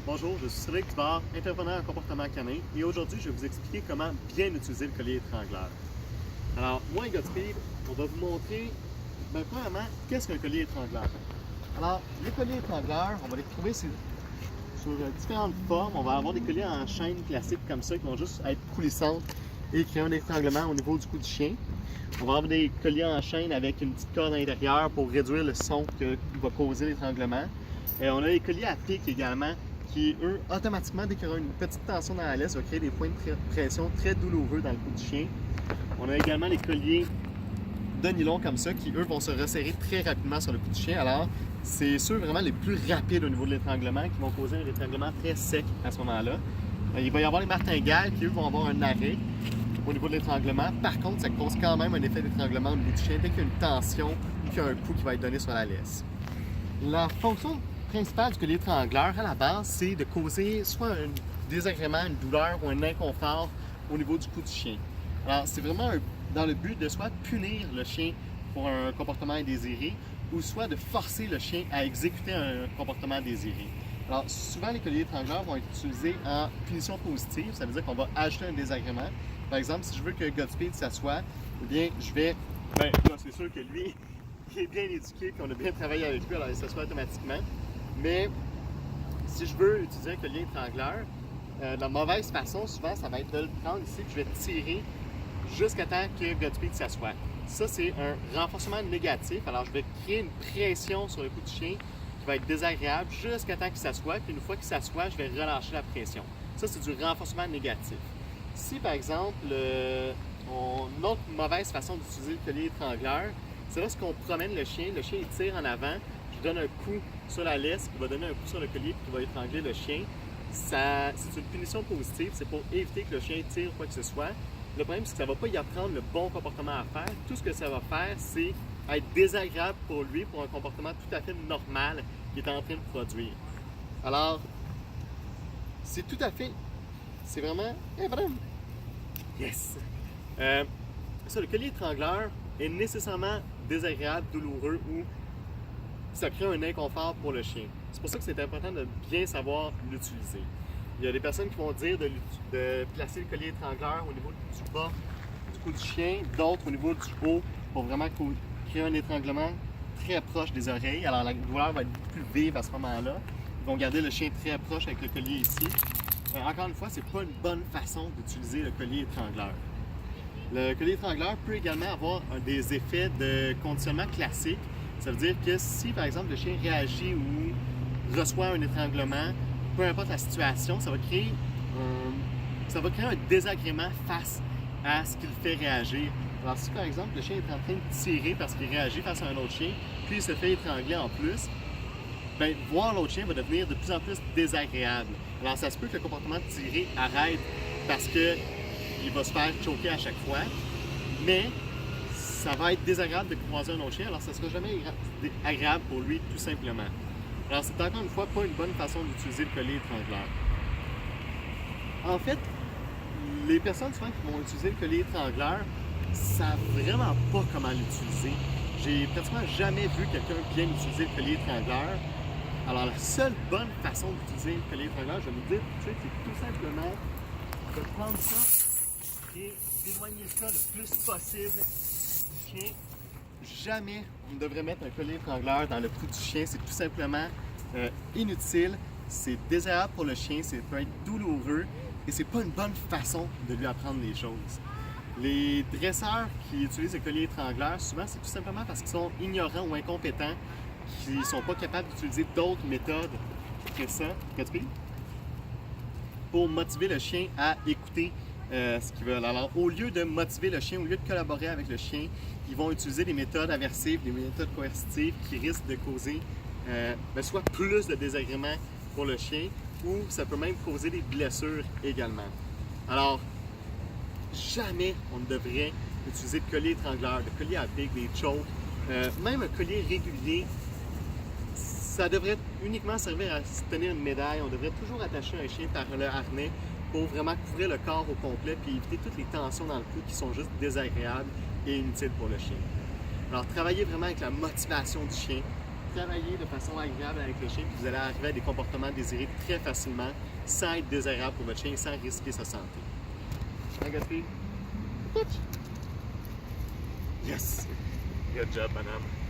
Bonjour, je suis Cédric Dubard, intervenant en comportement canin, et aujourd'hui, je vais vous expliquer comment bien utiliser le collier étrangleur. Alors, moi et Godspeed, on va vous montrer, premièrement, qu'est-ce qu'un collier étrangleur. Alors, les colliers étrangleurs, on va les trouver sur différentes formes. On va avoir des colliers en chaîne classiques comme ça, qui vont juste être coulissantes et créer un étranglement au niveau du cou du chien. On va avoir des colliers en chaîne avec une petite corde à l'intérieur pour réduire le son que va causer l'étranglement. Et on a les colliers à pic également, qui, eux, automatiquement, dès qu'il y aura une petite tension dans la laisse, va créer des points de pression très douloureux dans le cou du chien. On a également les colliers de nylon comme ça, qui, eux, vont se resserrer très rapidement sur le cou du chien. Alors, c'est ceux vraiment les plus rapides au niveau de l'étranglement qui vont causer un étranglement très sec à ce moment-là. Il va y avoir les martingales qui, eux, vont avoir un arrêt au niveau de l'étranglement. Par contre, ça cause quand même un effet d'étranglement au niveau du chien dès qu'il y a une tension ou qu'il y a un coup qui va être donné sur la laisse. La fonction principale du collier étrangleur, à la base, c'est de causer soit un désagrément, une douleur ou un inconfort au niveau du cou du chien. Alors, c'est vraiment dans le but de soit punir le chien pour un comportement indésiré ou soit de forcer le chien à exécuter un comportement désiré. Alors, souvent, les colliers étrangleurs vont être utilisés en punition positive, ça veut dire qu'on va ajouter un désagrément. Par exemple, si je veux que Godspeed s'assoie, eh bien, je vais... là, c'est sûr que lui, il est bien éduqué, qu'on a bien travaillé avec lui, alors il s'assoit automatiquement. Mais si je veux utiliser un collier étrangleur, de la mauvaise façon, souvent, ça va être de le prendre ici, puis je vais tirer jusqu'à temps que Godspeed s'assoie. Ça, c'est un renforcement négatif. Alors, je vais créer une pression sur le cou du chien qui va être désagréable jusqu'à temps qu'il s'assoie. Puis, une fois qu'il s'assoit, je vais relâcher la pression. Ça, c'est du renforcement négatif. Si, par exemple, une autre mauvaise façon d'utiliser le collier étrangleur, c'est lorsqu'on promène le chien il tire en avant, je donne un coup sur la laisse, qui va donner un coup sur le collier, puis qui va étrangler le chien. C'est une punition positive, c'est pour éviter que le chien tire quoi que ce soit. Le problème, c'est que ça ne va pas y apprendre le bon comportement à faire. Tout ce que ça va faire, c'est être désagréable pour lui, pour un comportement tout à fait normal qu'il est en train de produire. Alors, c'est tout à fait... C'est vraiment... Yes! Ça, le collier étrangleur est nécessairement désagréable, douloureux ou ça crée un inconfort pour le chien. C'est pour ça que c'est important de bien savoir l'utiliser. Il y a des personnes qui vont dire de placer le collier étrangleur au niveau du bas du cou du chien, d'autres au niveau du haut pour vraiment créer un étranglement très proche des oreilles. Alors la douleur va être beaucoup plus vive à ce moment-là. Ils vont garder le chien très proche avec le collier ici. Encore une fois, c'est pas une bonne façon d'utiliser le collier étrangleur. Le collier étrangleur peut également avoir des effets de conditionnement classique. Ça veut dire que si, par exemple, le chien réagit ou reçoit un étranglement, peu importe la situation, ça va créer un désagrément face à ce qui le fait réagir. Alors si, par exemple, le chien est en train de tirer parce qu'il réagit face à un autre chien, puis il se fait étrangler en plus, bien, voir l'autre chien va devenir de plus en plus désagréable. Alors ça se peut que le comportement de tirer arrête parce qu'il va se faire choquer à chaque fois, mais ça va être désagréable de croiser un autre chien, alors ça ne sera jamais agréable pour lui, tout simplement. Alors, c'est encore une fois pas une bonne façon d'utiliser le collier étrangleur. En fait, les personnes souvent qui vont utiliser le collier étrangleur ne savent vraiment pas comment l'utiliser. J'ai pratiquement jamais vu quelqu'un bien utiliser le collier étrangleur. Alors, la seule bonne façon d'utiliser le collier étrangleur, je vais vous dire, c'est tout simplement de prendre ça et d'éloigner ça le plus possible du chien. Jamais on ne devrait mettre un collier étrangleur dans le cou du chien, c'est tout simplement inutile, c'est désagréable pour le chien, ça peut être douloureux et c'est pas une bonne façon de lui apprendre les choses. Les dresseurs qui utilisent le collier étrangleur, souvent c'est tout simplement parce qu'ils sont ignorants ou incompétents, qu'ils ne sont pas capables d'utiliser d'autres méthodes que ça, pour motiver le chien à écouter ce qu'ils veulent. Alors, au lieu de motiver le chien, au lieu de collaborer avec le chien, ils vont utiliser des méthodes aversives, des méthodes coercitives qui risquent de causer soit plus de désagréments pour le chien ou ça peut même causer des blessures également. Alors, jamais on ne devrait utiliser de collier étrangleur, de collier à pic, des chokes, même un collier régulier. Ça devrait uniquement servir à tenir une médaille. On devrait toujours attacher un chien par le harnais pour vraiment couvrir le corps au complet puis éviter toutes les tensions dans le cou qui sont juste désagréables et inutiles pour le chien. Alors, travaillez vraiment avec la motivation du chien travailler de façon agréable avec le chien, puis vous allez arriver à des comportements désirés très facilement, sans être désagréable pour votre chien, sans risquer sa santé. Hein, Gatsby? Yes! Good job, madame.